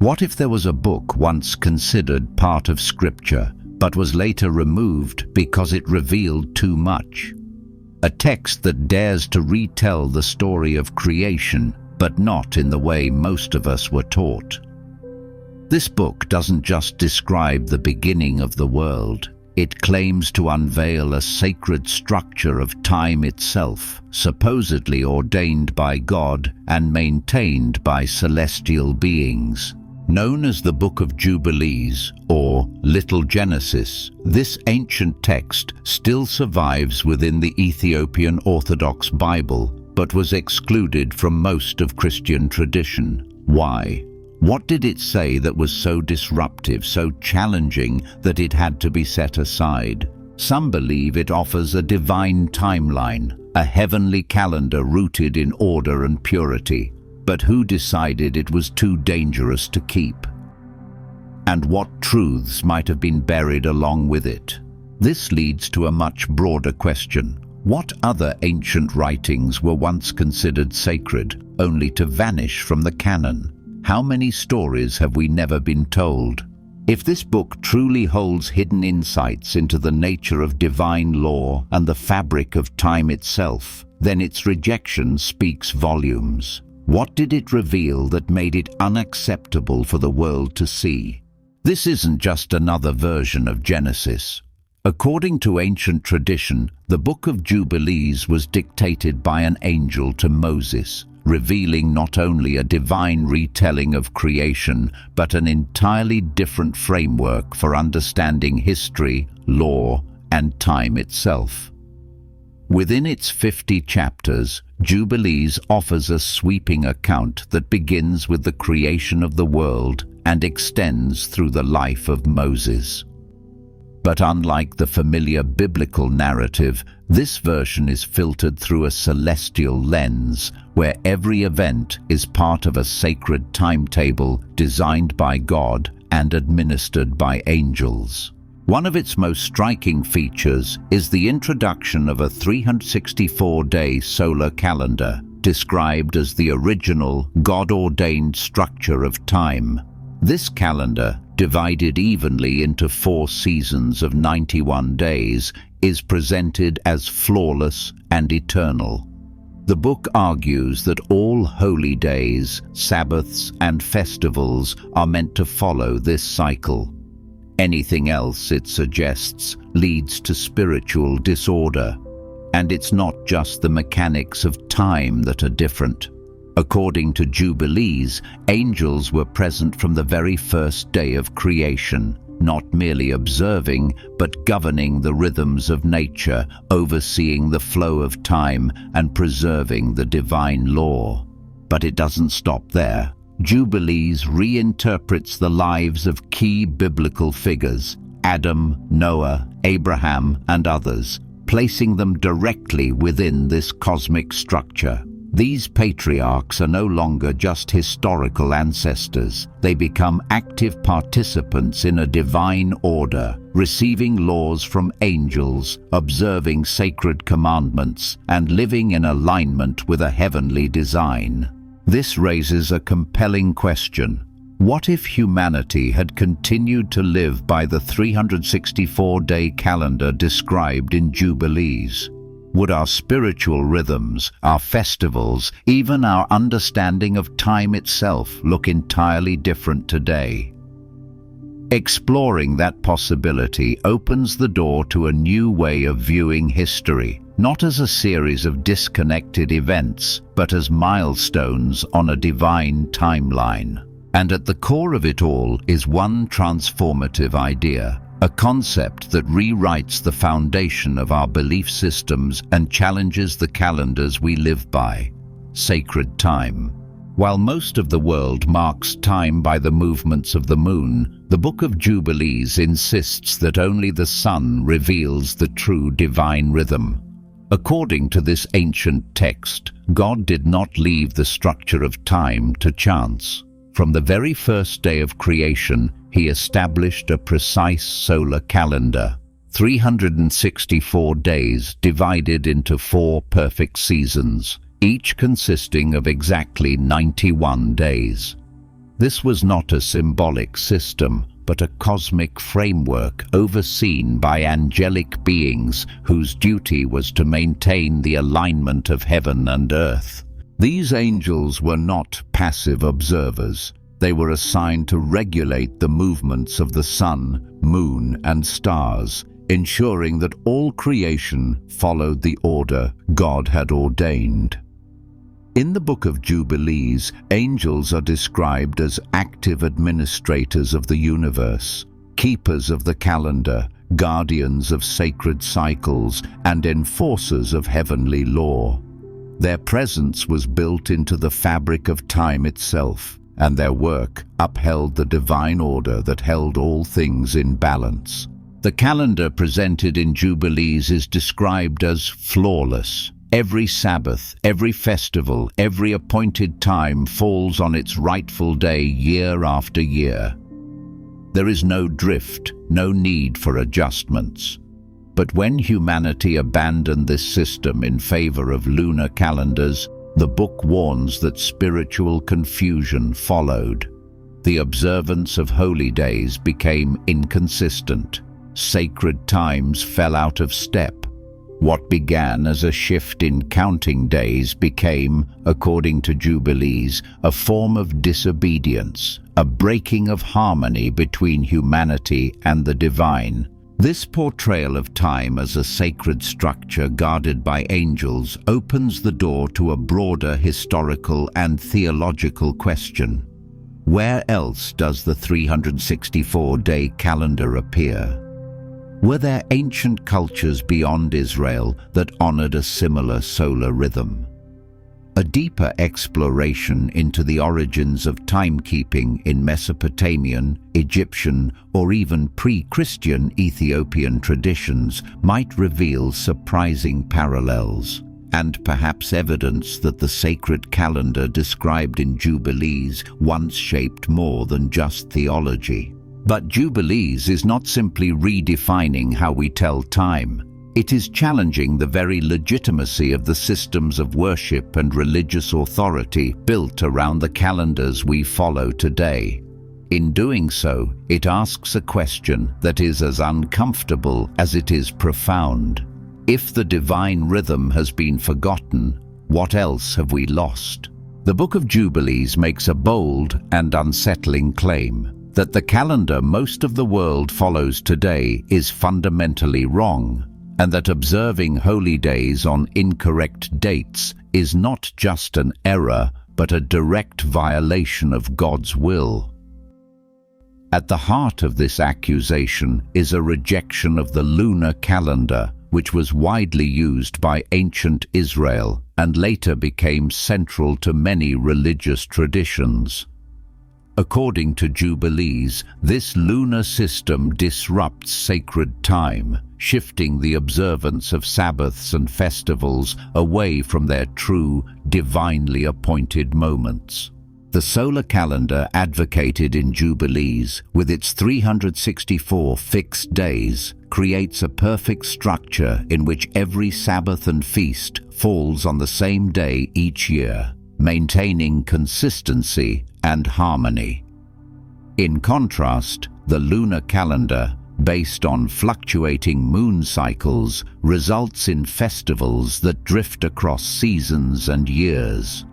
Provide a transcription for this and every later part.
What if there was a book once considered part of Scripture, but was later removed because it revealed too much? A text that dares to retell the story of creation, but not in the way most of us were taught. This book doesn't just describe the beginning of the world. It claims to unveil a sacred structure of time itself, supposedly ordained by God and maintained by celestial beings. Known as the Book of Jubilees, or Little Genesis, this ancient text still survives within the Ethiopian Orthodox Bible, but was excluded from most of Christian tradition. Why? What did it say that was so disruptive, so challenging, that it had to be set aside? Some believe it offers a divine timeline, a heavenly calendar rooted in order and purity. But who decided it was too dangerous to keep? And what truths might have been buried along with it? This leads to a much broader question. What other ancient writings were once considered sacred, only to vanish from the canon? How many stories have we never been told? If this book truly holds hidden insights into the nature of divine law and the fabric of time itself, then its rejection speaks volumes. What did it reveal that made it unacceptable for the world to see? This isn't just another version of Genesis. According to ancient tradition, the Book of Jubilees was dictated by an angel to Moses, revealing not only a divine retelling of creation, but an entirely different framework for understanding history, law, and time itself. Within its 50 chapters, Jubilees offers a sweeping account that begins with the creation of the world and extends through the life of Moses. But unlike the familiar biblical narrative, this version is filtered through a celestial lens, where every event is part of a sacred timetable designed by God and administered by angels. One of its most striking features is the introduction of a 364-day solar calendar, described as the original, God-ordained structure of time. This calendar, divided evenly into 4 seasons of 91 days, is presented as flawless and eternal. The book argues that all holy days, Sabbaths, and festivals are meant to follow this cycle. Anything else, it suggests, leads to spiritual disorder. And it's not just the mechanics of time that are different. According to Jubilees, angels were present from the very first day of creation, not merely observing, but governing the rhythms of nature, overseeing the flow of time, and preserving the divine law. But it doesn't stop there. Jubilees reinterprets the lives of key biblical figures, Adam, Noah, Abraham, and others, placing them directly within this cosmic structure. These patriarchs are no longer just historical ancestors. They become active participants in a divine order, receiving laws from angels, observing sacred commandments, and living in alignment with a heavenly design. This raises a compelling question. What if humanity had continued to live by the 364-day calendar described in Jubilees? Would our spiritual rhythms, our festivals, even our understanding of time itself look entirely different today? Exploring that possibility opens the door to a new way of viewing history, not as a series of disconnected events, but as milestones on a divine timeline. And at the core of it all is one transformative idea, a concept that rewrites the foundation of our belief systems and challenges the calendars we live by: sacred time. While most of the world marks time by the movements of the moon, the Book of Jubilees insists that only the sun reveals the true divine rhythm. According to this ancient text, God did not leave the structure of time to chance. From the very first day of creation, He established a precise solar calendar, 364 days divided into 4 perfect seasons, each consisting of exactly 91 days. This was not a symbolic system, but a cosmic framework overseen by angelic beings whose duty was to maintain the alignment of heaven and earth. These angels were not passive observers. They were assigned to regulate the movements of the sun, moon, and stars, ensuring that all creation followed the order God had ordained. In the Book of Jubilees, angels are described as active administrators of the universe, keepers of the calendar, guardians of sacred cycles, and enforcers of heavenly law. Their presence was built into the fabric of time itself, and their work upheld the divine order that held all things in balance. The calendar presented in Jubilees is described as flawless. Every Sabbath, every festival, every appointed time falls on its rightful day year after year. There is no drift, no need for adjustments. But when humanity abandoned this system in favor of lunar calendars, the book warns that spiritual confusion followed. The observance of holy days became inconsistent. Sacred times fell out of step. What began as a shift in counting days became, according to Jubilees, a form of disobedience, a breaking of harmony between humanity and the divine. This portrayal of time as a sacred structure guarded by angels opens the door to a broader historical and theological question. Where else does the 364-day calendar appear? Were there ancient cultures beyond Israel that honored a similar solar rhythm? A deeper exploration into the origins of timekeeping in Mesopotamian, Egyptian, or even pre-Christian Ethiopian traditions might reveal surprising parallels, and perhaps evidence that the sacred calendar described in Jubilees once shaped more than just theology. But Jubilees is not simply redefining how we tell time. It is challenging the very legitimacy of the systems of worship and religious authority built around the calendars we follow today. In doing so, it asks a question that is as uncomfortable as it is profound. If the divine rhythm has been forgotten, what else have we lost? The Book of Jubilees makes a bold and unsettling claim that the calendar most of the world follows today is fundamentally wrong, and that observing holy days on incorrect dates is not just an error, but a direct violation of God's will. At the heart of this accusation is a rejection of the lunar calendar, which was widely used by ancient Israel and later became central to many religious traditions. According to Jubilees, this lunar system disrupts sacred time, shifting the observance of Sabbaths and festivals away from their true, divinely appointed moments. The solar calendar advocated in Jubilees, with its 364 fixed days, creates a perfect structure in which every Sabbath and feast falls on the same day each year, maintaining consistency and harmony. In contrast, the lunar calendar, based on fluctuating moon cycles, results in festivals that drift across seasons and years.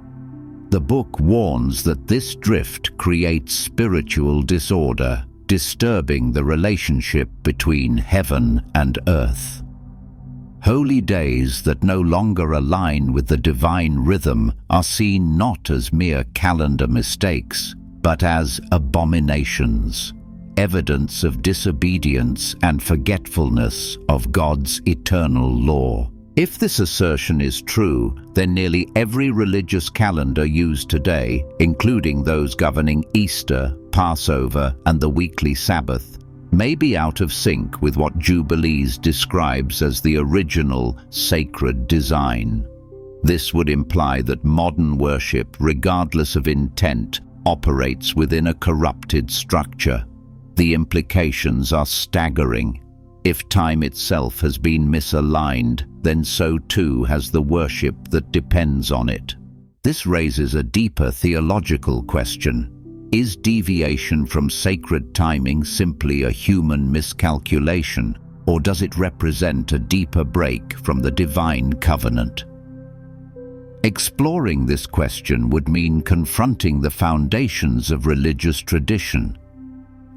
The book warns that this drift creates spiritual disorder, disturbing the relationship between heaven and earth. Holy days that no longer align with the divine rhythm are seen not as mere calendar mistakes, but as abominations, evidence of disobedience and forgetfulness of God's eternal law. If this assertion is true, then nearly every religious calendar used today, including those governing Easter, Passover, and the weekly Sabbath, may be out of sync with what Jubilees describes as the original sacred design. This would imply that modern worship, regardless of intent, operates within a corrupted structure. The implications are staggering. If time itself has been misaligned, then so too has the worship that depends on it. This raises a deeper theological question. Is deviation from sacred timing simply a human miscalculation, or does it represent a deeper break from the divine covenant? Exploring this question would mean confronting the foundations of religious tradition.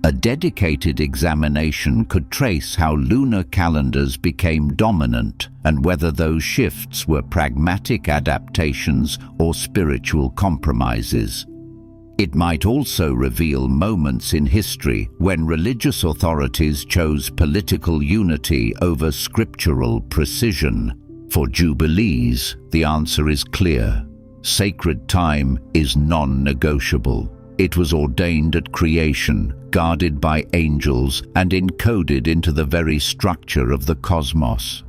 A dedicated examination could trace how lunar calendars became dominant and whether those shifts were pragmatic adaptations or spiritual compromises. It might also reveal moments in history when religious authorities chose political unity over scriptural precision. For Jubilees, the answer is clear. Sacred time is non-negotiable. It was ordained at creation, guarded by angels, and encoded into the very structure of the cosmos.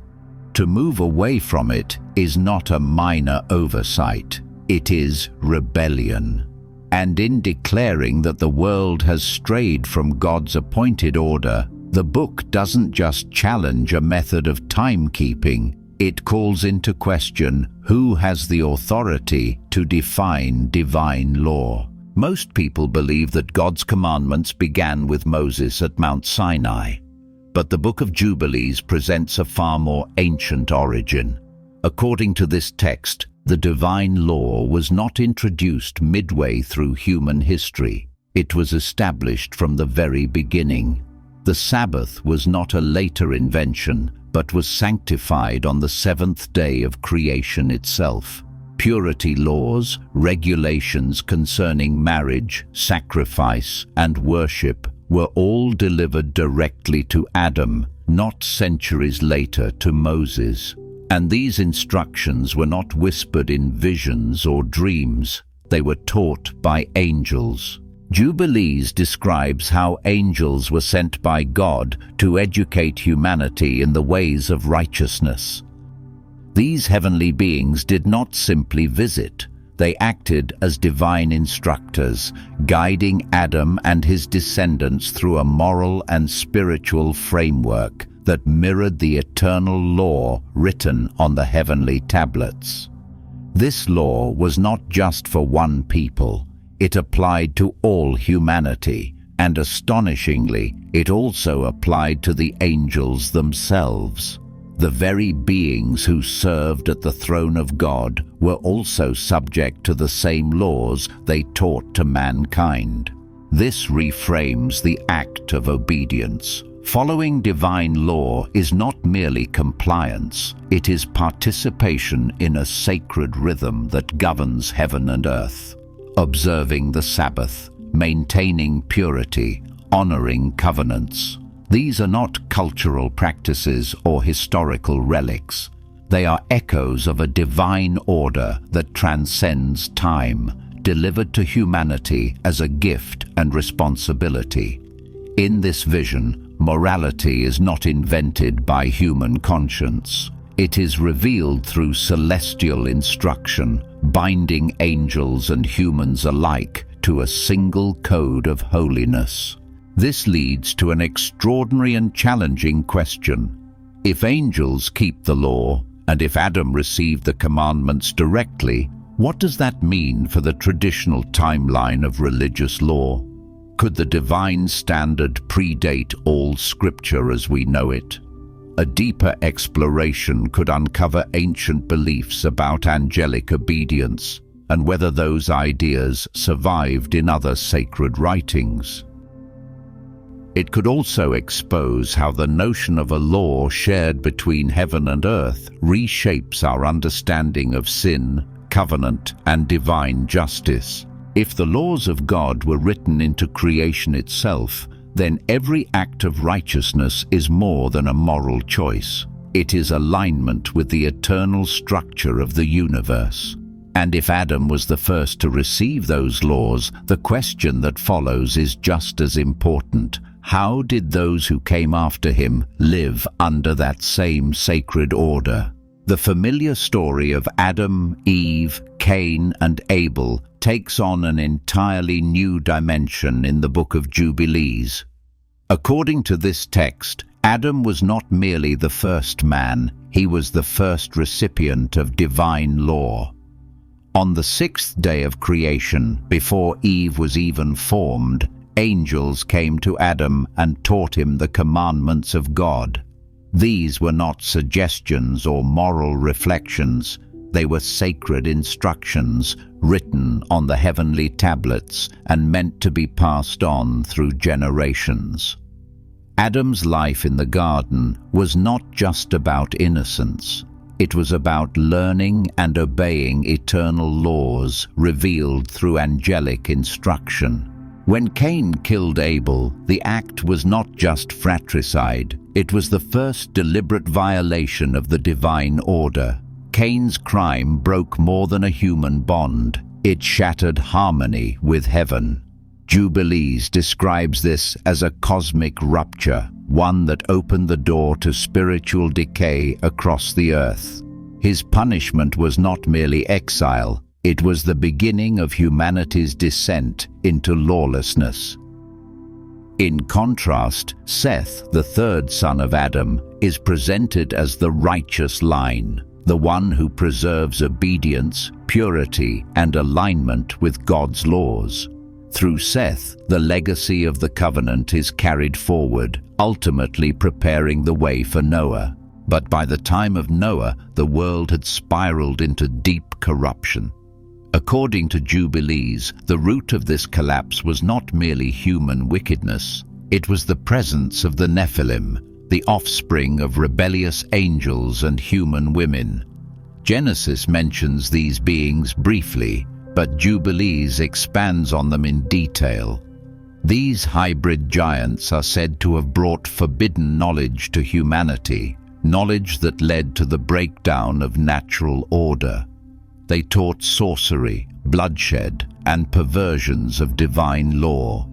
To move away from it is not a minor oversight. It is rebellion. And in declaring that the world has strayed from God's appointed order, the book doesn't just challenge a method of timekeeping, it calls into question who has the authority to define divine law. Most people believe that God's commandments began with Moses at Mount Sinai, but the Book of Jubilees presents a far more ancient origin. According to this text, the divine law was not introduced midway through human history. It was established from the very beginning. The Sabbath was not a later invention, but was sanctified on the seventh day of creation itself. Purity laws, regulations concerning marriage, sacrifice, and worship were all delivered directly to Adam, not centuries later to Moses. And these instructions were not whispered in visions or dreams. They were taught by angels. Jubilees describes how angels were sent by God to educate humanity in the ways of righteousness. These heavenly beings did not simply visit. They acted as divine instructors, guiding Adam and his descendants through a moral and spiritual framework that mirrored the eternal law written on the heavenly tablets. This law was not just for one people. It applied to all humanity, and astonishingly, it also applied to the angels themselves. The very beings who served at the throne of God were also subject to the same laws they taught to mankind. This reframes the act of obedience. Following divine law is not merely compliance, it is participation in a sacred rhythm that governs heaven and earth. Observing the Sabbath, maintaining purity, honoring covenants. These are not cultural practices or historical relics. They are echoes of a divine order that transcends time, delivered to humanity as a gift and responsibility. In this vision, morality is not invented by human conscience. It is revealed through celestial instruction, binding angels and humans alike to a single code of holiness. This leads to an extraordinary and challenging question. If angels keep the law, and if Adam received the commandments directly, what does that mean for the traditional timeline of religious law? Could the divine standard predate all scripture as we know it? A deeper exploration could uncover ancient beliefs about angelic obedience and whether those ideas survived in other sacred writings. It could also expose how the notion of a law shared between heaven and earth reshapes our understanding of sin, covenant, and divine justice. If the laws of God were written into creation itself, then every act of righteousness is more than a moral choice. It is alignment with the eternal structure of the universe. And if Adam was the first to receive those laws, the question that follows is just as important. How did those who came after him live under that same sacred order? The familiar story of Adam, Eve, Cain, and Abel takes on an entirely new dimension in the Book of Jubilees. According to this text, Adam was not merely the first man, he was the first recipient of divine law. On the sixth day of creation, before Eve was even formed, angels came to Adam and taught him the commandments of God. These were not suggestions or moral reflections. They were sacred instructions written on the heavenly tablets and meant to be passed on through generations. Adam's life in the garden was not just about innocence. It was about learning and obeying eternal laws revealed through angelic instruction. When Cain killed Abel, the act was not just fratricide. It was the first deliberate violation of the divine order. Cain's crime broke more than a human bond. It shattered harmony with heaven. Jubilees describes this as a cosmic rupture, one that opened the door to spiritual decay across the earth. His punishment was not merely exile, it was the beginning of humanity's descent into lawlessness. In contrast, Seth, the third son of Adam, is presented as the righteous line, the one who preserves obedience, purity, and alignment with God's laws. Through Seth, the legacy of the covenant is carried forward, ultimately preparing the way for Noah. But by the time of Noah, the world had spiraled into deep corruption. According to Jubilees, the root of this collapse was not merely human wickedness. It was the presence of the Nephilim, the offspring of rebellious angels and human women. Genesis mentions these beings briefly, but Jubilees expands on them in detail. These hybrid giants are said to have brought forbidden knowledge to humanity, knowledge that led to the breakdown of natural order. They taught sorcery, bloodshed, and perversions of divine law.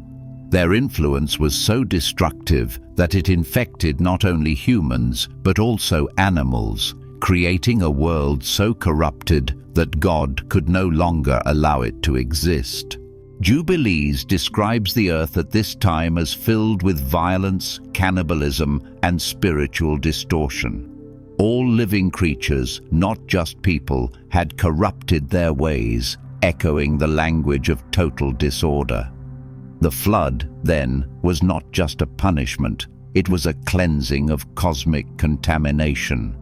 Their influence was so destructive that it infected not only humans, but also animals, creating a world so corrupted that God could no longer allow it to exist. Jubilees describes the earth at this time as filled with violence, cannibalism, and spiritual distortion. All living creatures, not just people, had corrupted their ways, echoing the language of total disorder. The flood, then, was not just a punishment, it was a cleansing of cosmic contamination.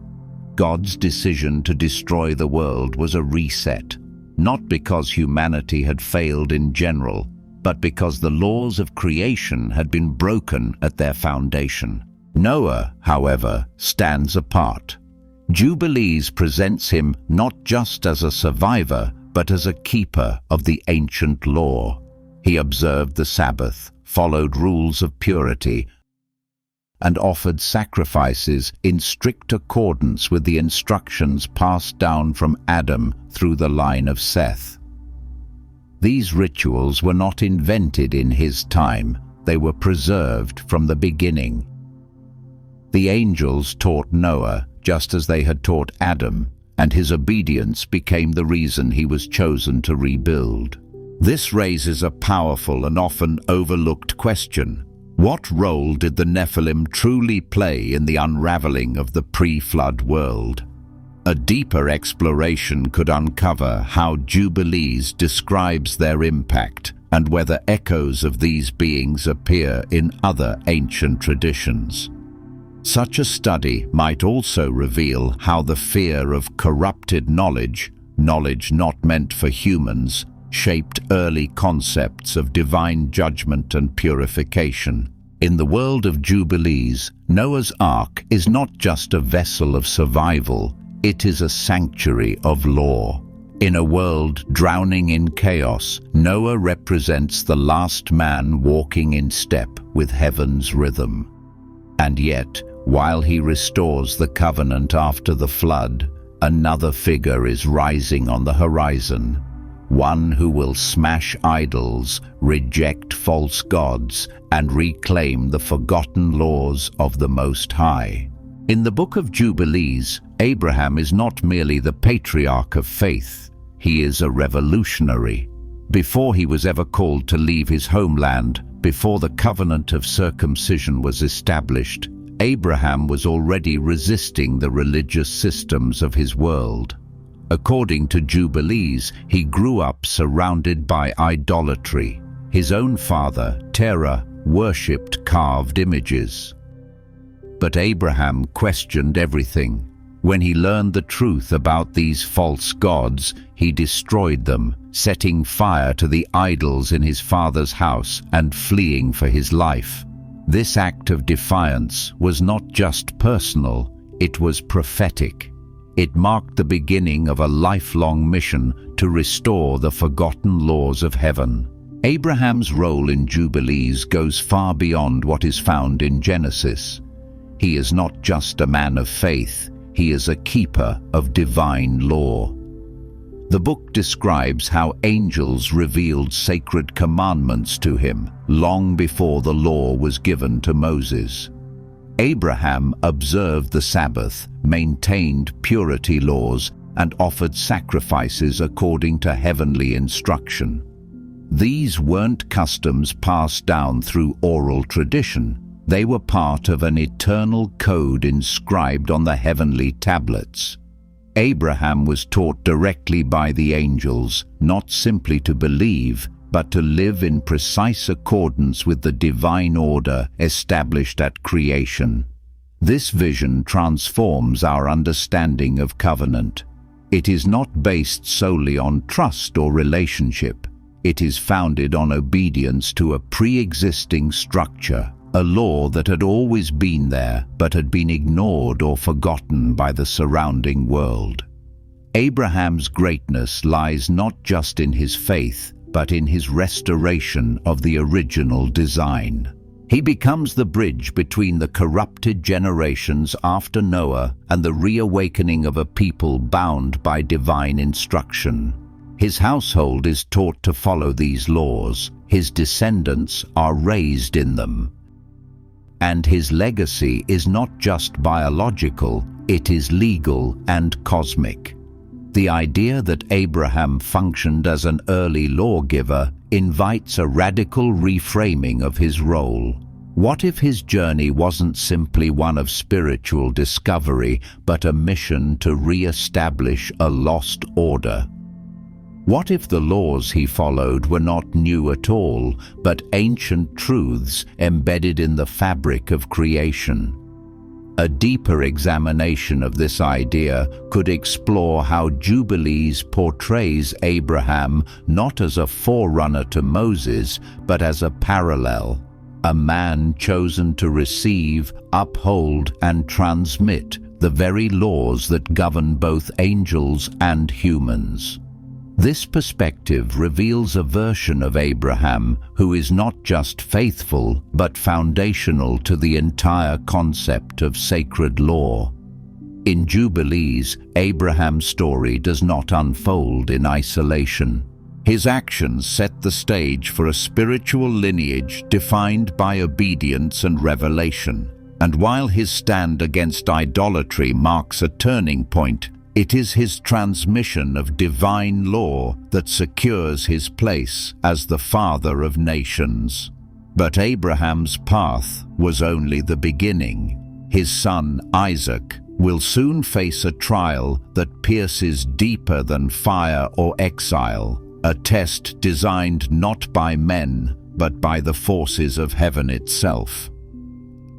God's decision to destroy the world was a reset, not because humanity had failed in general, but because the laws of creation had been broken at their foundation. Noah, however, stands apart. Jubilees presents him not just as a survivor, but as a keeper of the ancient law. He observed the Sabbath, followed rules of purity, and offered sacrifices in strict accordance with the instructions passed down from Adam through the line of Seth. These rituals were not invented in his time, they were preserved from the beginning. The angels taught Noah just as they had taught Adam, and his obedience became the reason he was chosen to rebuild. This raises a powerful and often overlooked question. What role did the Nephilim truly play in the unraveling of the pre-flood world? A deeper exploration could uncover how Jubilees describes their impact and whether echoes of these beings appear in other ancient traditions. Such a study might also reveal how the fear of corrupted knowledge not meant for humans, shaped early concepts of divine judgment and purification. In the world of Jubilees, Noah's Ark is not just a vessel of survival, it is a sanctuary of law. In a world drowning in chaos, Noah represents the last man walking in step with heaven's rhythm. And yet, while he restores the covenant after the flood, another figure is rising on the horizon. One who will smash idols, reject false gods, and reclaim the forgotten laws of the Most High. In the Book of Jubilees, Abraham is not merely the patriarch of faith, he is a revolutionary. Before he was ever called to leave his homeland, before the covenant of circumcision was established, Abraham was already resisting the religious systems of his world. According to Jubilees, he grew up surrounded by idolatry. His own father, Terah, worshipped carved images. But Abraham questioned everything. When he learned the truth about these false gods, he destroyed them, setting fire to the idols in his father's house and fleeing for his life. This act of defiance was not just personal, it was prophetic. It marked the beginning of a lifelong mission to restore the forgotten laws of heaven. Abraham's role in Jubilees goes far beyond what is found in Genesis. He is not just a man of faith, he is a keeper of divine law. The book describes how angels revealed sacred commandments to him long before the law was given to Moses. Abraham observed the Sabbath, maintained purity laws, and offered sacrifices according to heavenly instruction. These weren't customs passed down through oral tradition. They were part of an eternal code inscribed on the heavenly tablets. Abraham was taught directly by the angels, not simply to believe, but to live in precise accordance with the divine order established at creation. This vision transforms our understanding of covenant. It is not based solely on trust or relationship. It is founded on obedience to a pre-existing structure, a law that had always been there but had been ignored or forgotten by the surrounding world. Abraham's greatness lies not just in his faith, but in his restoration of the original design. He becomes the bridge between the corrupted generations after Noah and the reawakening of a people bound by divine instruction. His household is taught to follow these laws. His descendants are raised in them. And his legacy is not just biological, it is legal and cosmic. The idea that Abraham functioned as an early lawgiver invites a radical reframing of his role. What if his journey wasn't simply one of spiritual discovery, but a mission to re-establish a lost order? What if the laws he followed were not new at all, but ancient truths embedded in the fabric of creation? A deeper examination of this idea could explore how Jubilees portrays Abraham not as a forerunner to Moses, but as a parallel, a man chosen to receive, uphold, and transmit the very laws that govern both angels and humans. This perspective reveals a version of Abraham who is not just faithful, but foundational to the entire concept of sacred law. In Jubilees, Abraham's story does not unfold in isolation. His actions set the stage for a spiritual lineage defined by obedience and revelation. And while his stand against idolatry marks a turning point, it is his transmission of divine law that secures his place as the father of nations. But Abraham's path was only the beginning. His son, Isaac, will soon face a trial that pierces deeper than fire or exile, a test designed not by men, but by the forces of heaven itself.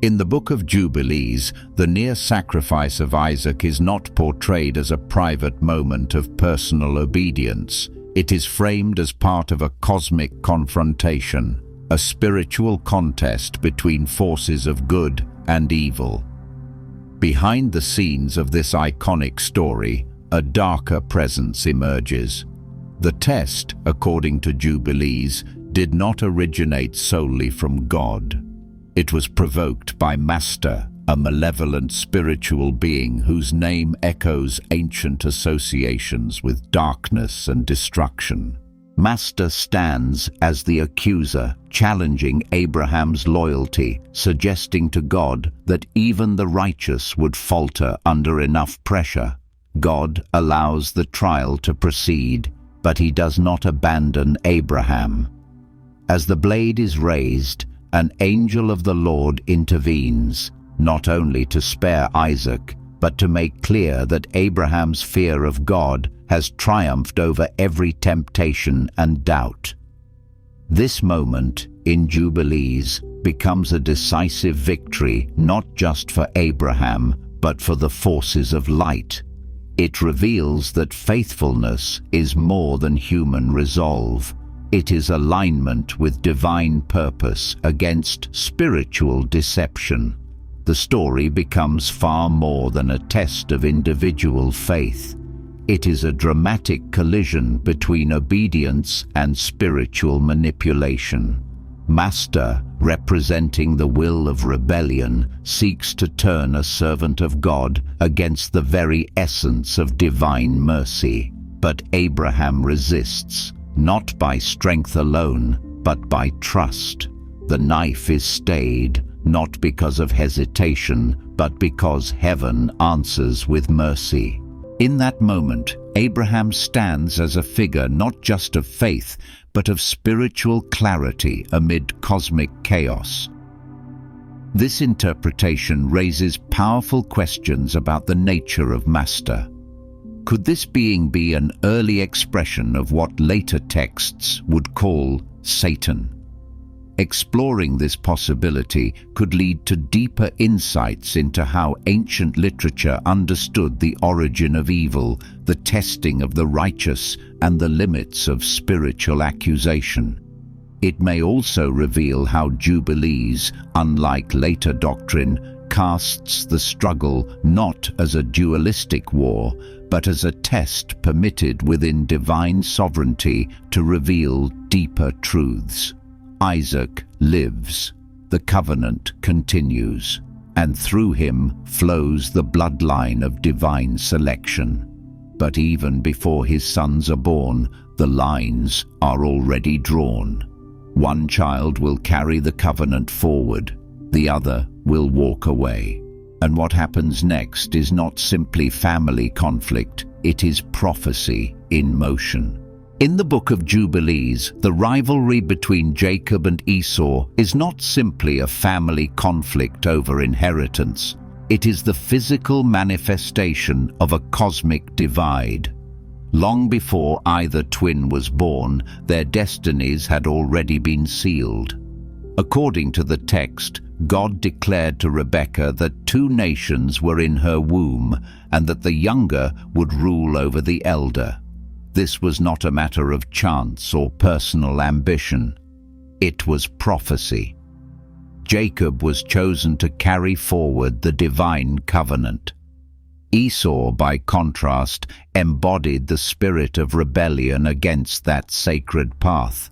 In the Book of Jubilees, the near sacrifice of Isaac is not portrayed as a private moment of personal obedience. It is framed as part of a cosmic confrontation, a spiritual contest between forces of good and evil. Behind the scenes of this iconic story, a darker presence emerges. The test, according to Jubilees, did not originate solely from God. It was provoked by Master, a malevolent spiritual being whose name echoes ancient associations with darkness and destruction. Master stands as the accuser, challenging Abraham's loyalty, suggesting to God that even the righteous would falter under enough pressure. God allows the trial to proceed, but he does not abandon Abraham. As the blade is raised, an angel of the Lord intervenes, not only to spare Isaac, but to make clear that Abraham's fear of God has triumphed over every temptation and doubt. This moment in Jubilees becomes a decisive victory not just for Abraham, but for the forces of light. It reveals that faithfulness is more than human resolve. It is alignment with divine purpose against spiritual deception. The story becomes far more than a test of individual faith. It is a dramatic collision between obedience and spiritual manipulation. Master, representing the will of rebellion, seeks to turn a servant of God against the very essence of divine mercy. But Abraham resists, not by strength alone, but by trust. The knife is stayed, not because of hesitation, but because heaven answers with mercy. In that moment, Abraham stands as a figure not just of faith, but of spiritual clarity amid cosmic chaos. This interpretation raises powerful questions about the nature of Master. Could this being be an early expression of what later texts would call Satan? Exploring this possibility could lead to deeper insights into how ancient literature understood the origin of evil, the testing of the righteous, and the limits of spiritual accusation. It may also reveal how Jubilees, unlike later doctrine, casts the struggle not as a dualistic war, but as a test permitted within divine sovereignty to reveal deeper truths. Isaac lives, the covenant continues, and through him flows the bloodline of divine selection. But even before his sons are born, the lines are already drawn. One child will carry the covenant forward, the other will walk away. And what happens next is not simply family conflict, it is prophecy in motion. In the Book of Jubilees, the rivalry between Jacob and Esau is not simply a family conflict over inheritance. It is the physical manifestation of a cosmic divide. Long before either twin was born, their destinies had already been sealed. According to the text, God declared to Rebekah that 2 nations were in her womb and that the younger would rule over the elder. This was not a matter of chance or personal ambition. It was prophecy. Jacob was chosen to carry forward the divine covenant. Esau, by contrast, embodied the spirit of rebellion against that sacred path.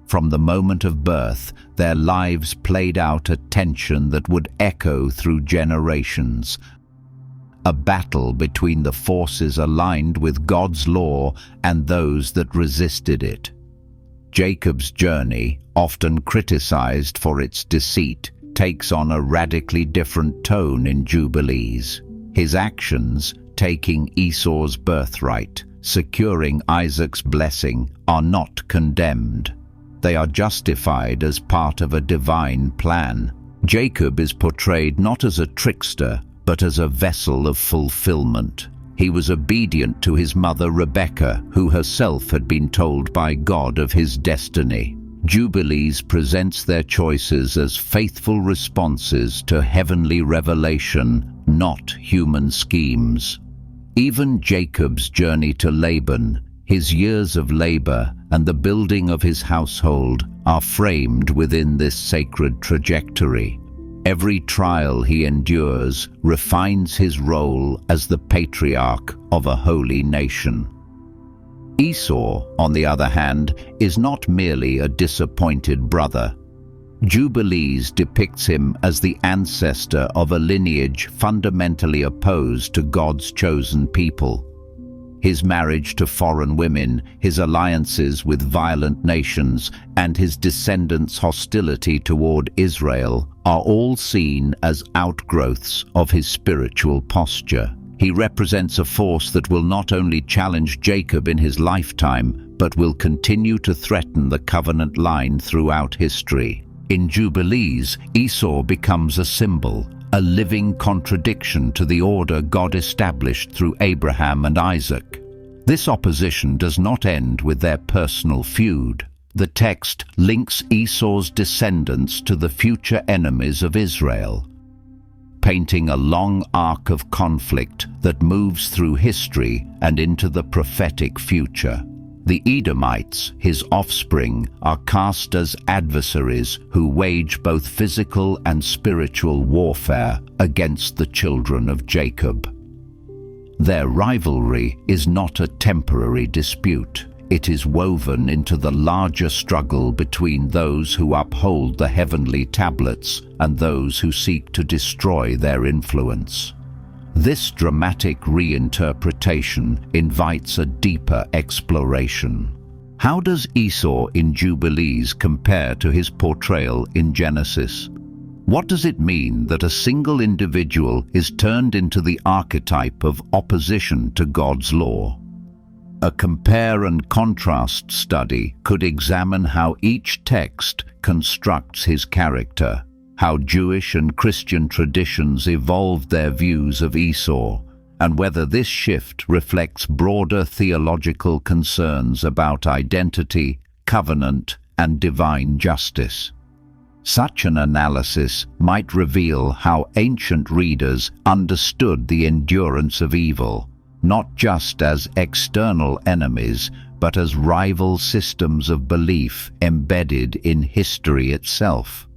From the moment of birth, their lives played out a tension that would echo through generations. A battle between the forces aligned with God's law and those that resisted it. Jacob's journey, often criticized for its deceit, takes on a radically different tone in Jubilees. His actions, taking Esau's birthright, securing Isaac's blessing, are not condemned. They are justified as part of a divine plan. Jacob is portrayed not as a trickster, but as a vessel of fulfillment. He was obedient to his mother Rebekah, who herself had been told by God of his destiny. Jubilees presents their choices as faithful responses to heavenly revelation, not human schemes. Even Jacob's journey to Laban, his years of labor, and the building of his household are framed within this sacred trajectory. Every trial he endures refines his role as the patriarch of a holy nation. Esau, on the other hand, is not merely a disappointed brother. Jubilees depicts him as the ancestor of a lineage fundamentally opposed to God's chosen people. His marriage to foreign women, his alliances with violent nations, and his descendants' hostility toward Israel are all seen as outgrowths of his spiritual posture. He represents a force that will not only challenge Jacob in his lifetime, but will continue to threaten the covenant line throughout history. In Jubilees, Esau becomes a symbol, a living contradiction to the order God established through Abraham and Isaac. This opposition does not end with their personal feud. The text links Esau's descendants to the future enemies of Israel, painting a long arc of conflict that moves through history and into the prophetic future. The Edomites, his offspring, are cast as adversaries who wage both physical and spiritual warfare against the children of Jacob. Their rivalry is not a temporary dispute. It is woven into the larger struggle between those who uphold the heavenly tablets and those who seek to destroy their influence. This dramatic reinterpretation invites a deeper exploration. How does Esau in Jubilees compare to his portrayal in Genesis? What does it mean that a single individual is turned into the archetype of opposition to God's law? A compare and contrast study could examine how each text constructs his character, how Jewish and Christian traditions evolved their views of Esau, and whether this shift reflects broader theological concerns about identity, covenant, and divine justice. Such an analysis might reveal how ancient readers understood the endurance of evil, not just as external enemies, but as rival systems of belief embedded in history itself.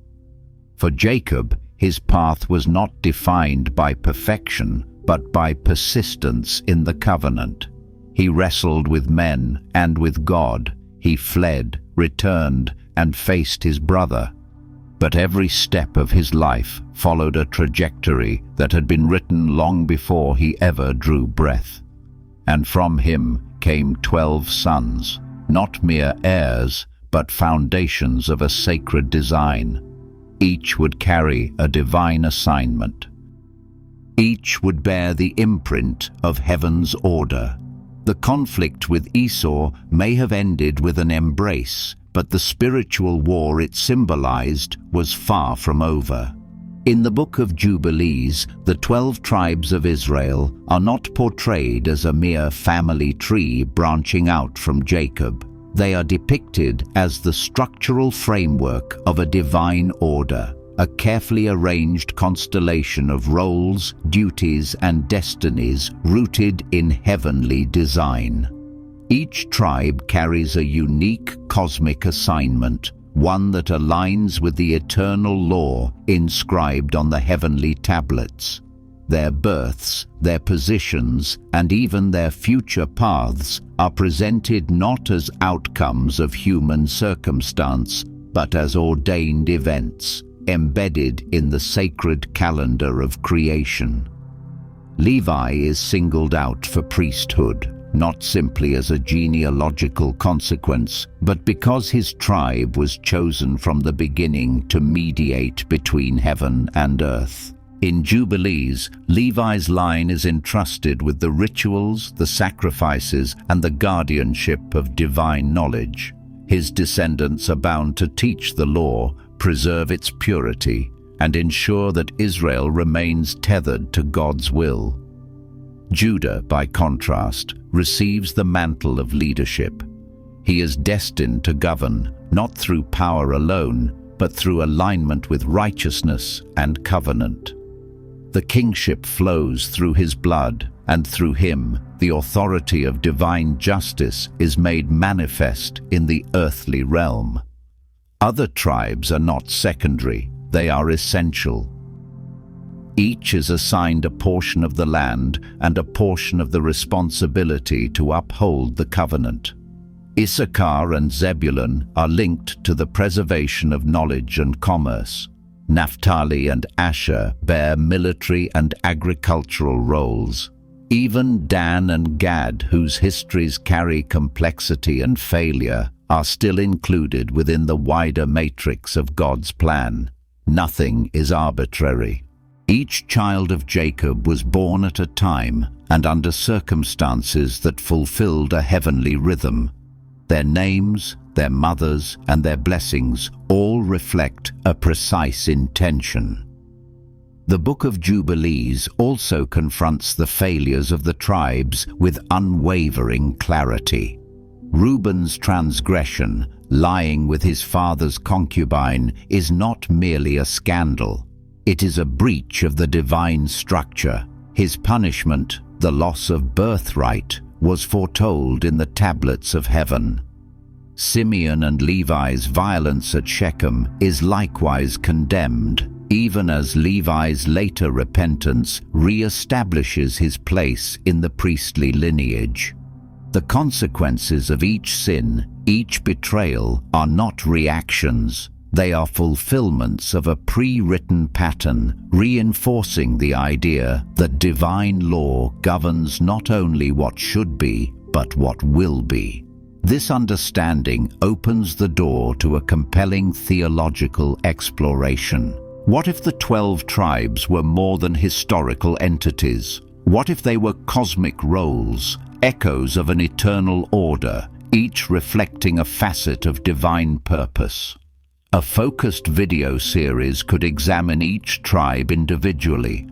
For Jacob, his path was not defined by perfection, but by persistence in the covenant. He wrestled with men and with God. He fled, returned, and faced his brother. But every step of his life followed a trajectory that had been written long before he ever drew breath. And from him came 12 sons, not mere heirs, but foundations of a sacred design. Each would carry a divine assignment. Each would bear the imprint of heaven's order. The conflict with Esau may have ended with an embrace, but the spiritual war it symbolized was far from over. In the Book of Jubilees, the 12 tribes of Israel are not portrayed as a mere family tree branching out from Jacob. They are depicted as the structural framework of a divine order, a carefully arranged constellation of roles, duties, and destinies rooted in heavenly design. Each tribe carries a unique cosmic assignment, one that aligns with the eternal law inscribed on the heavenly tablets. Their births, their positions, and even their future paths are presented not as outcomes of human circumstance, but as ordained events, embedded in the sacred calendar of creation. Levi is singled out for priesthood, not simply as a genealogical consequence, but because his tribe was chosen from the beginning to mediate between heaven and earth. In Jubilees, Levi's line is entrusted with the rituals, the sacrifices, and the guardianship of divine knowledge. His descendants are bound to teach the law, preserve its purity, and ensure that Israel remains tethered to God's will. Judah, by contrast, receives the mantle of leadership. He is destined to govern, not through power alone, but through alignment with righteousness and covenant. The kingship flows through his blood, and through him, the authority of divine justice is made manifest in the earthly realm. Other tribes are not secondary, they are essential. Each is assigned a portion of the land and a portion of the responsibility to uphold the covenant. Issachar and Zebulun are linked to the preservation of knowledge and commerce. Naphtali and Asher bear military and agricultural roles. Even Dan and Gad, whose histories carry complexity and failure, are still included within the wider matrix of God's plan. Nothing is arbitrary. Each child of Jacob was born at a time and under circumstances that fulfilled a heavenly rhythm. Their names, their mothers, and their blessings all reflect a precise intention. The Book of Jubilees also confronts the failures of the tribes with unwavering clarity. Reuben's transgression, lying with his father's concubine, is not merely a scandal. It is a breach of the divine structure. His punishment, the loss of birthright, was foretold in the tablets of heaven. Simeon and Levi's violence at Shechem is likewise condemned, even as Levi's later repentance re-establishes his place in the priestly lineage. The consequences of each sin, each betrayal, are not reactions. They are fulfillments of a pre-written pattern, reinforcing the idea that divine law governs not only what should be, but what will be. This understanding opens the door to a compelling theological exploration. What if the 12 tribes were more than historical entities? What if they were cosmic roles, echoes of an eternal order, each reflecting a facet of divine purpose? A focused video series could examine each tribe individually,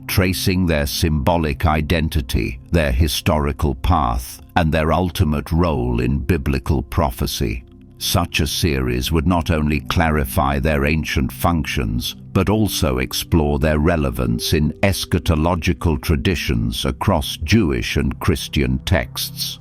tracing their symbolic identity, their historical path, and their ultimate role in biblical prophecy. Such a series would not only clarify their ancient functions, but also explore their relevance in eschatological traditions across Jewish and Christian texts.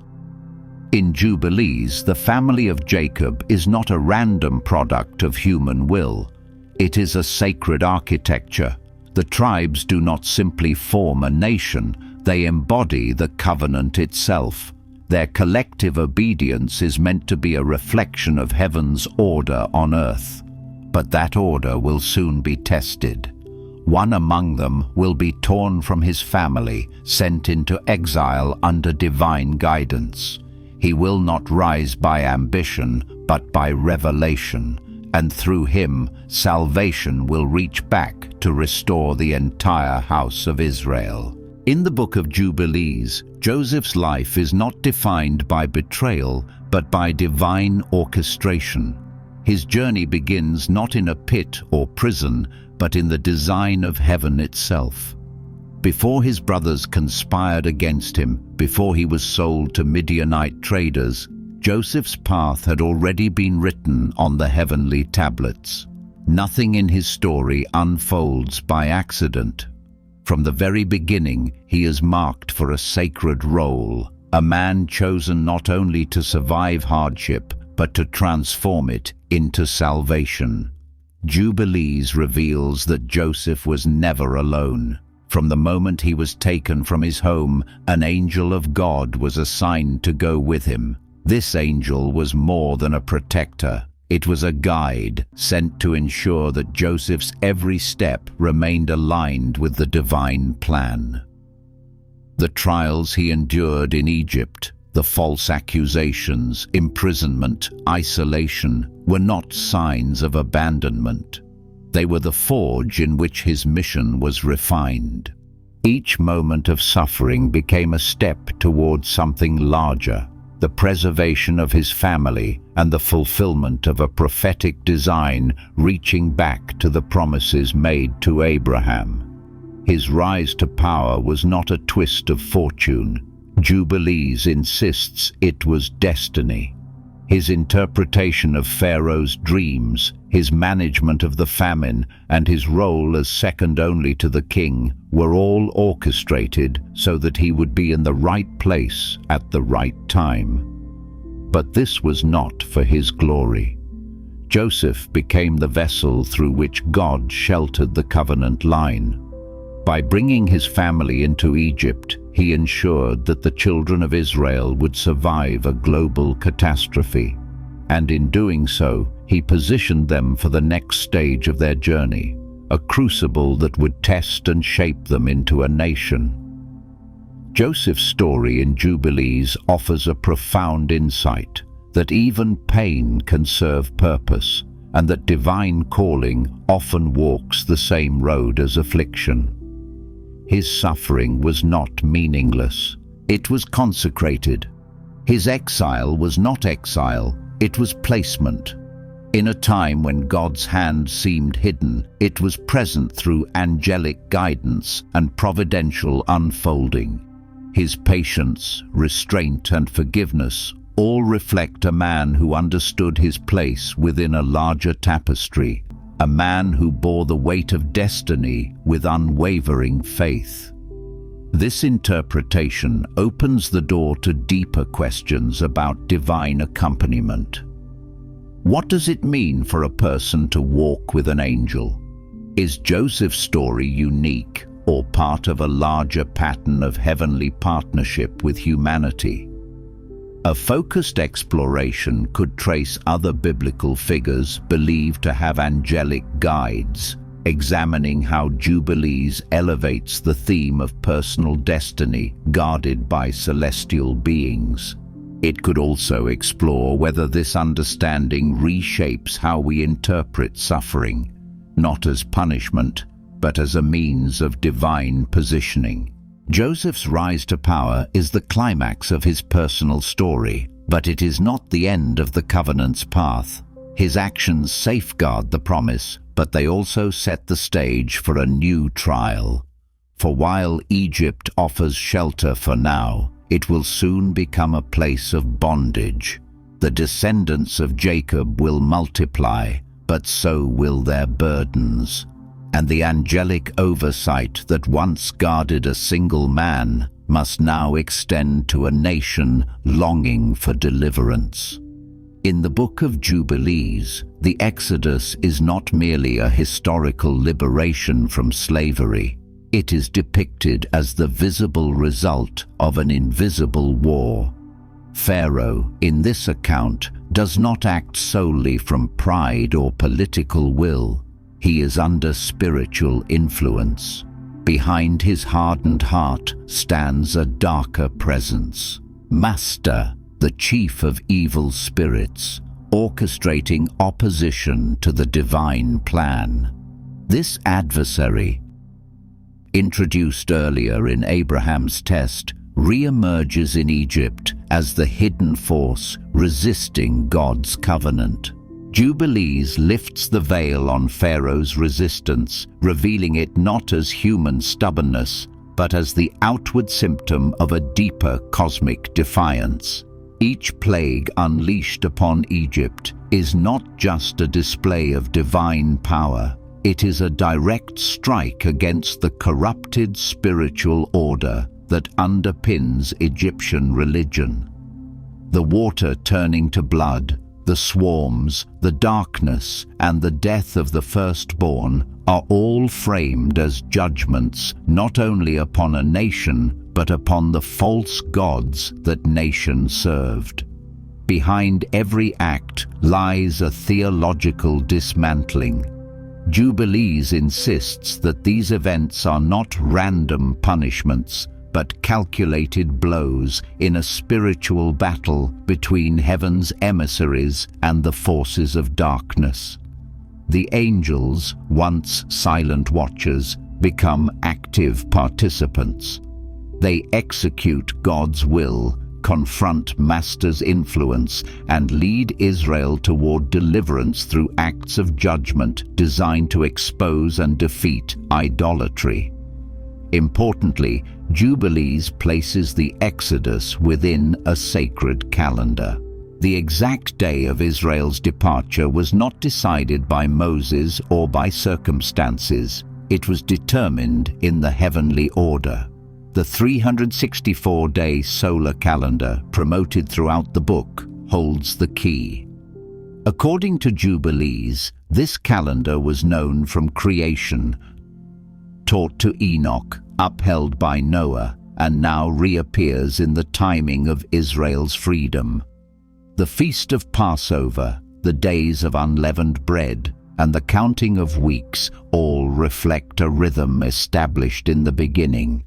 In Jubilees, the family of Jacob is not a random product of human will. It is a sacred architecture. The tribes do not simply form a nation, they embody the covenant itself. Their collective obedience is meant to be a reflection of heaven's order on earth. But that order will soon be tested. One among them will be torn from his family, sent into exile under divine guidance. He will not rise by ambition, but by revelation, and through him, salvation will reach back to restore the entire house of Israel. In the Book of Jubilees, Joseph's life is not defined by betrayal, but by divine orchestration. His journey begins not in a pit or prison, but in the design of heaven itself. Before his brothers conspired against him, before he was sold to Midianite traders, Joseph's path had already been written on the heavenly tablets. Nothing in his story unfolds by accident. From the very beginning, he is marked for a sacred role, a man chosen not only to survive hardship, but to transform it into salvation. Jubilees reveals that Joseph was never alone. From the moment he was taken from his home, an angel of God was assigned to go with him. This angel was more than a protector. It was a guide sent to ensure that Joseph's every step remained aligned with the divine plan. The trials he endured in Egypt, the false accusations, imprisonment, isolation, were not signs of abandonment. They were the forge in which his mission was refined. Each moment of suffering became a step towards something larger, the preservation of his family and the fulfillment of a prophetic design reaching back to the promises made to Abraham. His rise to power was not a twist of fortune. Jubilees insists it was destiny. His interpretation of Pharaoh's dreams, his management of the famine, and his role as second only to the king were all orchestrated so that he would be in the right place at the right time. But this was not for his glory. Joseph became the vessel through which God sheltered the covenant line. By bringing his family into Egypt, he ensured that the children of Israel would survive a global catastrophe, and in doing so, he positioned them for the next stage of their journey, a crucible that would test and shape them into a nation. Joseph's story in Jubilees offers a profound insight that even pain can serve purpose, and that divine calling often walks the same road as affliction. His suffering was not meaningless. It was consecrated. His exile was not exile, it was placement. In a time when God's hand seemed hidden, it was present through angelic guidance and providential unfolding. His patience, restraint, and forgiveness all reflect a man who understood his place within a larger tapestry, a man who bore the weight of destiny with unwavering faith. This interpretation opens the door to deeper questions about divine accompaniment. What does it mean for a person to walk with an angel? Is Joseph's story unique or part of a larger pattern of heavenly partnership with humanity? A focused exploration could trace other biblical figures believed to have angelic guides, examining how Jubilees elevates the theme of personal destiny guarded by celestial beings. It could also explore whether this understanding reshapes how we interpret suffering, not as punishment, but as a means of divine positioning. Joseph's rise to power is the climax of his personal story, but it is not the end of the covenant's path. His actions safeguard the promise, but they also set the stage for a new trial. For while Egypt offers shelter for now, it will soon become a place of bondage. The descendants of Jacob will multiply, but so will their burdens. And the angelic oversight that once guarded a single man must now extend to a nation longing for deliverance. In the Book of Jubilees, the Exodus is not merely a historical liberation from slavery. It is depicted as the visible result of an invisible war. Pharaoh, in this account, does not act solely from pride or political will. He is under spiritual influence. Behind his hardened heart stands a darker presence. Master, the chief of evil spirits, orchestrating opposition to the divine plan. This adversary, introduced earlier in Abraham's test, re-emerges in Egypt as the hidden force resisting God's covenant. Jubilees lifts the veil on Pharaoh's resistance, revealing it not as human stubbornness, but as the outward symptom of a deeper cosmic defiance. Each plague unleashed upon Egypt is not just a display of divine power. It is a direct strike against the corrupted spiritual order that underpins Egyptian religion. The water turning to blood, the swarms, the darkness, and the death of the firstborn are all framed as judgments not only upon a nation, but upon the false gods that nation served. Behind every act lies a theological dismantling. Jubilees insists that these events are not random punishments, but calculated blows in a spiritual battle between heaven's emissaries and the forces of darkness. The angels, once silent watchers, become active participants. They execute God's will, confront Master's influence, and lead Israel toward deliverance through acts of judgment designed to expose and defeat idolatry. Importantly, Jubilees places the Exodus within a sacred calendar. The exact day of Israel's departure was not decided by Moses or by circumstances. It was determined in the heavenly order. The 364-day solar calendar, promoted throughout the book, holds the key. According to Jubilees, this calendar was known from creation, taught to Enoch, upheld by Noah, and now reappears in the timing of Israel's freedom. The Feast of Passover, the days of unleavened bread, and the counting of weeks all reflect a rhythm established in the beginning.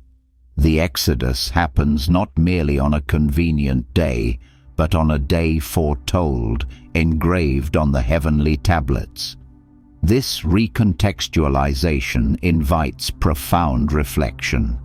The Exodus happens not merely on a convenient day, but on a day foretold, engraved on the heavenly tablets. This recontextualization invites profound reflection.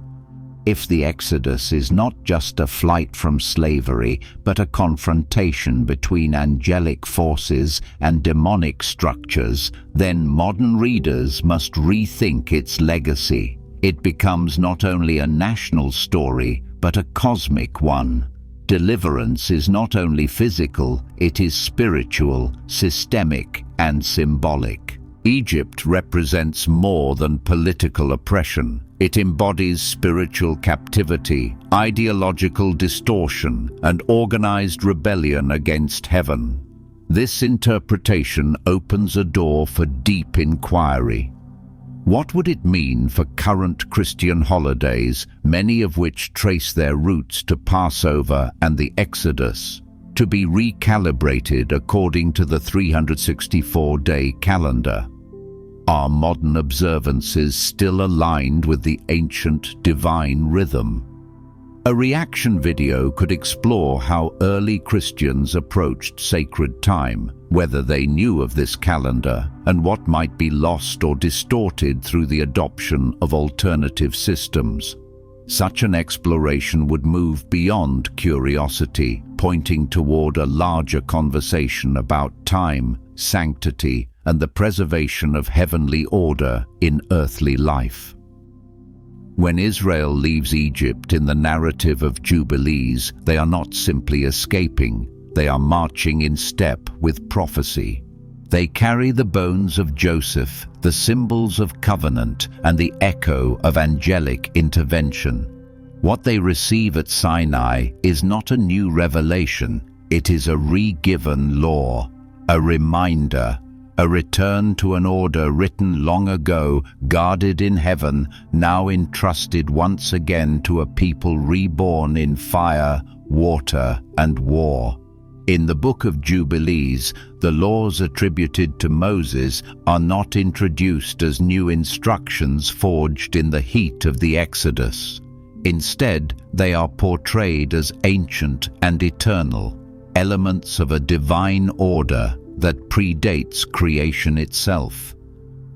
If the Exodus is not just a flight from slavery, but a confrontation between angelic forces and demonic structures, then modern readers must rethink its legacy. It becomes not only a national story, but a cosmic one. Deliverance is not only physical, it is spiritual, systemic, and symbolic. Egypt represents more than political oppression. It embodies spiritual captivity, ideological distortion, and organized rebellion against heaven. This interpretation opens a door for deep inquiry. What would it mean for current Christian holidays, many of which trace their roots to Passover and the Exodus, to be recalibrated according to the 364-day calendar? Are modern observances still aligned with the ancient divine rhythm? A reaction video could explore how early Christians approached sacred time, whether they knew of this calendar, and what might be lost or distorted through the adoption of alternative systems. Such an exploration would move beyond curiosity, pointing toward a larger conversation about time, sanctity, and the preservation of heavenly order in earthly life. When Israel leaves Egypt in the narrative of Jubilees, they are not simply escaping, they are marching in step with prophecy. They carry the bones of Joseph, the symbols of covenant, and the echo of angelic intervention. What they receive at Sinai is not a new revelation, it is a re-given law, a reminder, a return to an order written long ago, guarded in heaven, now entrusted once again to a people reborn in fire, water, and war. In the Book of Jubilees, the laws attributed to Moses are not introduced as new instructions forged in the heat of the Exodus. Instead, they are portrayed as ancient and eternal, elements of a divine order that predates creation itself.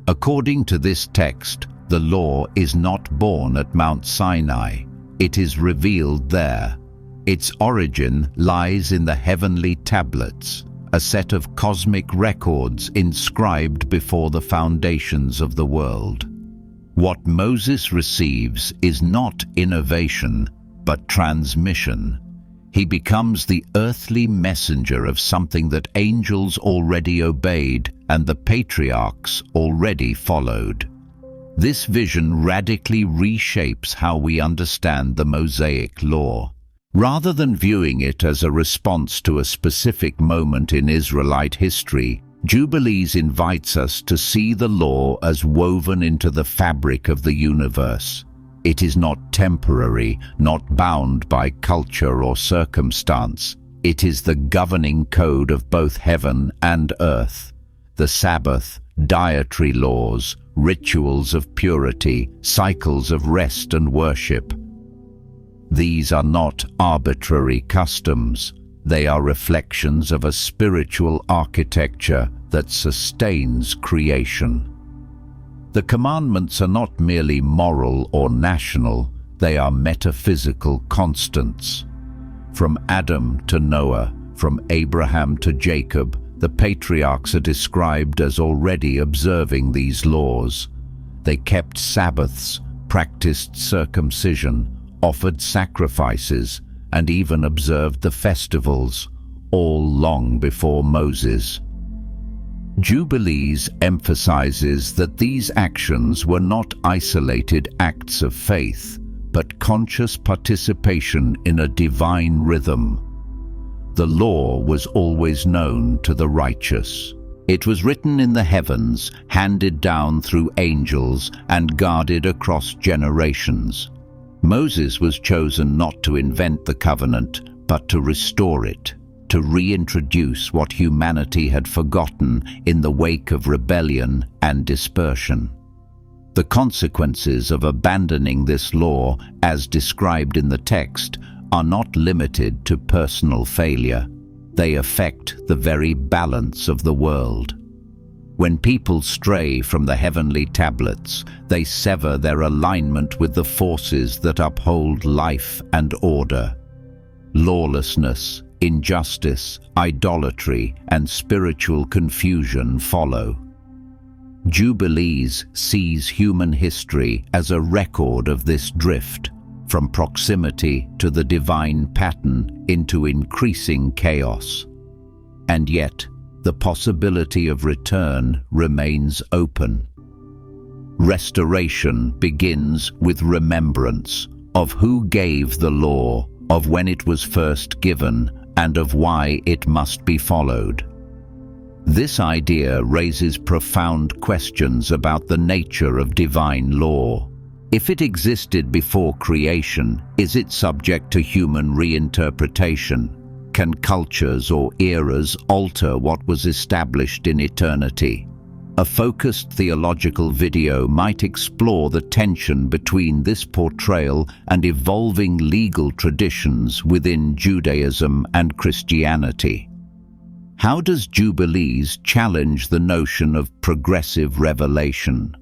According to this text, the law is not born at Mount Sinai. It is revealed there. Its origin lies in the heavenly tablets, a set of cosmic records inscribed before the foundations of the world. What Moses receives is not innovation, but transmission. He becomes the earthly messenger of something that angels already obeyed and the patriarchs already followed. This vision radically reshapes how we understand the Mosaic law. Rather than viewing it as a response to a specific moment in Israelite history, Jubilees invites us to see the law as woven into the fabric of the universe. It is not temporary, not bound by culture or circumstance. It is the governing code of both heaven and earth. The Sabbath, dietary laws, rituals of purity, cycles of rest and worship. These are not arbitrary customs. They are reflections of a spiritual architecture that sustains creation. The commandments are not merely moral or national, they are metaphysical constants. From Adam to Noah, from Abraham to Jacob, the patriarchs are described as already observing these laws. They kept Sabbaths, practiced circumcision, offered sacrifices, and even observed the festivals, all long before Moses. Jubilees emphasizes that these actions were not isolated acts of faith, but conscious participation in a divine rhythm. The law was always known to the righteous. It was written in the heavens, handed down through angels, and guarded across generations. Moses was chosen not to invent the covenant, but to restore it, to reintroduce what humanity had forgotten in the wake of rebellion and dispersion. The consequences of abandoning this law, as described in the text, are not limited to personal failure. They affect the very balance of the world. When people stray from the heavenly tablets, they sever their alignment with the forces that uphold life and order. Lawlessness, injustice, idolatry, and spiritual confusion follow. Jubilees sees human history as a record of this drift, from proximity to the divine pattern into increasing chaos. And yet, the possibility of return remains open. Restoration begins with remembrance of who gave the law, of when it was first given, and of why it must be followed. This idea raises profound questions about the nature of divine law. If it existed before creation, is it subject to human reinterpretation? Can cultures or eras alter what was established in eternity? A focused theological video might explore the tension between this portrayal and evolving legal traditions within Judaism and Christianity. How does Jubilees challenge the notion of progressive revelation?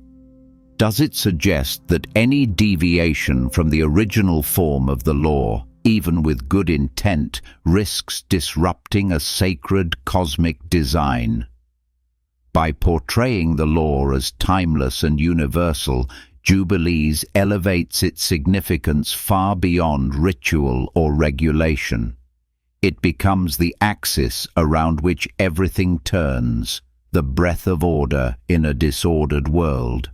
Does it suggest that any deviation from the original form of the law, even with good intent, risks disrupting a sacred cosmic design? By portraying the law as timeless and universal, Jubilees elevates its significance far beyond ritual or regulation. It becomes the axis around which everything turns, the breath of order in a disordered world.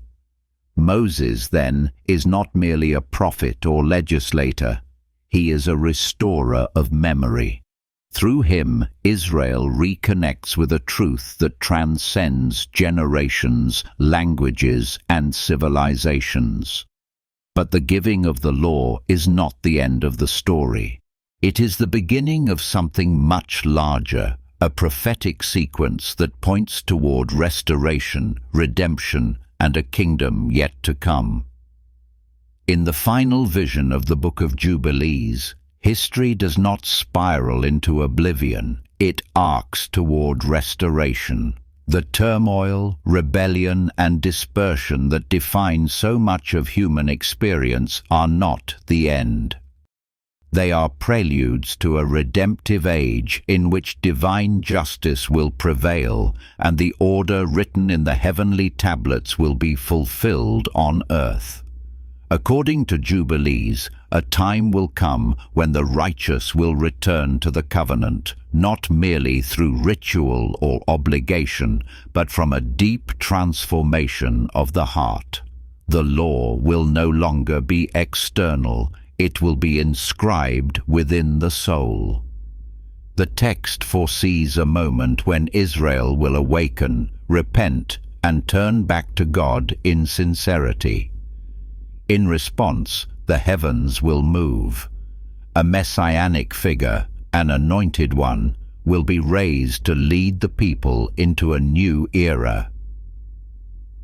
Moses, then, is not merely a prophet or legislator. He is a restorer of memory. Through him, Israel reconnects with a truth that transcends generations, languages, and civilizations. But the giving of the law is not the end of the story. It is the beginning of something much larger, a prophetic sequence that points toward restoration, redemption, and a kingdom yet to come. In the final vision of the Book of Jubilees, history does not spiral into oblivion, it arcs toward restoration. The turmoil, rebellion, and dispersion that define so much of human experience are not the end. They are preludes to a redemptive age in which divine justice will prevail and the order written in the heavenly tablets will be fulfilled on earth. According to Jubilees, a time will come when the righteous will return to the covenant, not merely through ritual or obligation, but from a deep transformation of the heart. The law will no longer be external, it will be inscribed within the soul. The text foresees a moment when Israel will awaken, repent, and turn back to God in sincerity. In response, the heavens will move. A messianic figure, an anointed one, will be raised to lead the people into a new era.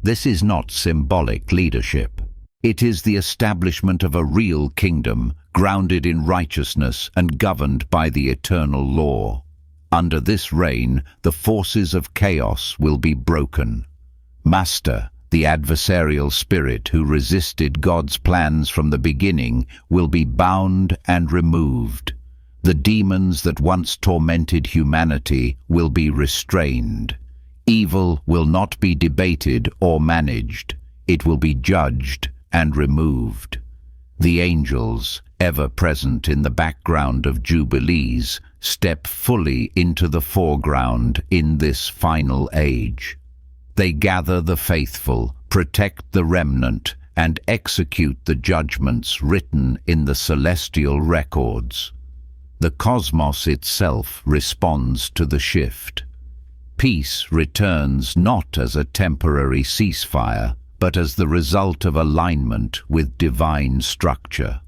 This is not symbolic leadership. It is the establishment of a real kingdom, grounded in righteousness and governed by the eternal law. Under this reign, the forces of chaos will be broken. Master, the adversarial spirit who resisted God's plans from the beginning, will be bound and removed. The demons that once tormented humanity will be restrained. Evil will not be debated or managed. It will be judged and removed. The angels, ever present in the background of Jubilees, step fully into the foreground in this final age. They gather the faithful, protect the remnant, and execute the judgments written in the celestial records. The cosmos itself responds to the shift. Peace returns not as a temporary ceasefire, but as the result of alignment with divine structure.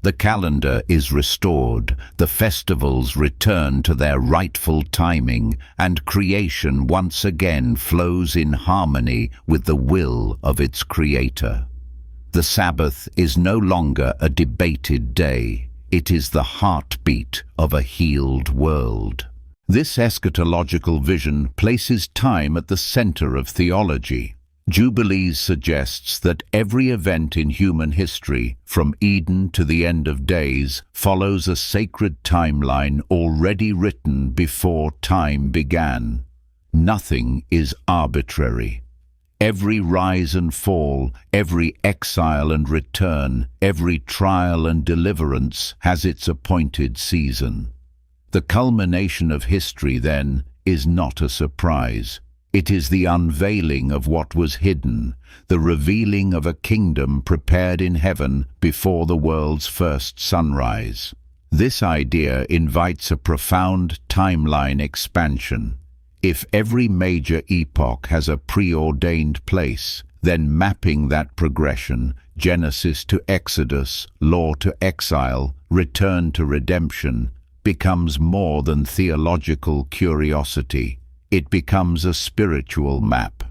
The calendar is restored, the festivals return to their rightful timing, and creation once again flows in harmony with the will of its creator. The Sabbath is no longer a debated day, it is the heartbeat of a healed world. This eschatological vision places time at the center of theology. Jubilees suggests that every event in human history, from Eden to the end of days, follows a sacred timeline already written before time began. Nothing is arbitrary. Every rise and fall, every exile and return, every trial and deliverance has its appointed season. The culmination of history, then, is not a surprise. It is the unveiling of what was hidden, the revealing of a kingdom prepared in heaven before the world's first sunrise. This idea invites a profound timeline expansion. If every major epoch has a preordained place, then mapping that progression, Genesis to Exodus, law to exile, return to redemption, becomes more than theological curiosity. It becomes a spiritual map.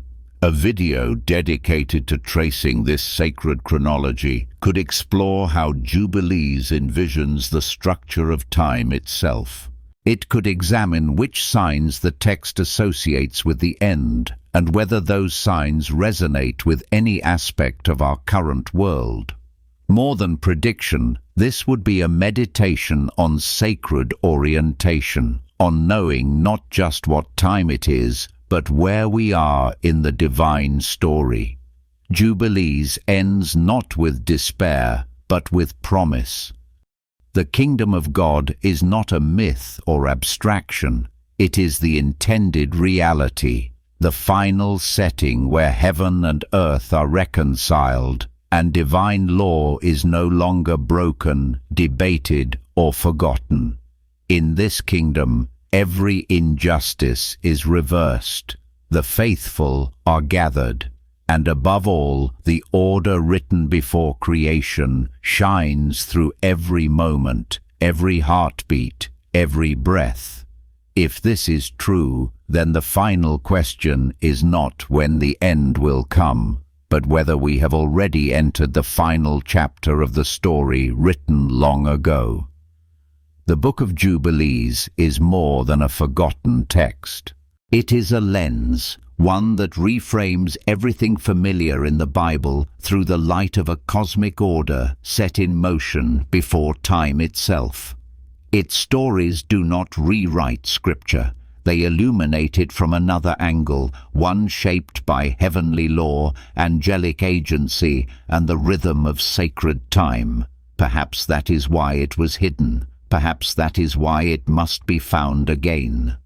A video dedicated to tracing this sacred chronology could explore how Jubilees envisions the structure of time itself. It could examine which signs the text associates with the end and whether those signs resonate with any aspect of our current world. More than prediction, this would be a meditation on sacred orientation, on knowing not just what time it is, but where we are in the divine story. Jubilees ends not with despair, but with promise. The kingdom of God is not a myth or abstraction. It is the intended reality, the final setting where heaven and earth are reconciled, and divine law is no longer broken, debated, or forgotten. In this kingdom, every injustice is reversed, the faithful are gathered, and above all, the order written before creation shines through every moment, every heartbeat, every breath. If this is true, then the final question is not when the end will come, but whether we have already entered the final chapter of the story written long ago. The Book of Jubilees is more than a forgotten text. It is a lens, one that reframes everything familiar in the Bible through the light of a cosmic order set in motion before time itself. Its stories do not rewrite Scripture. They illuminate it from another angle, one shaped by heavenly law, angelic agency, and the rhythm of sacred time. Perhaps that is why it was hidden. Perhaps that is why it must be found again.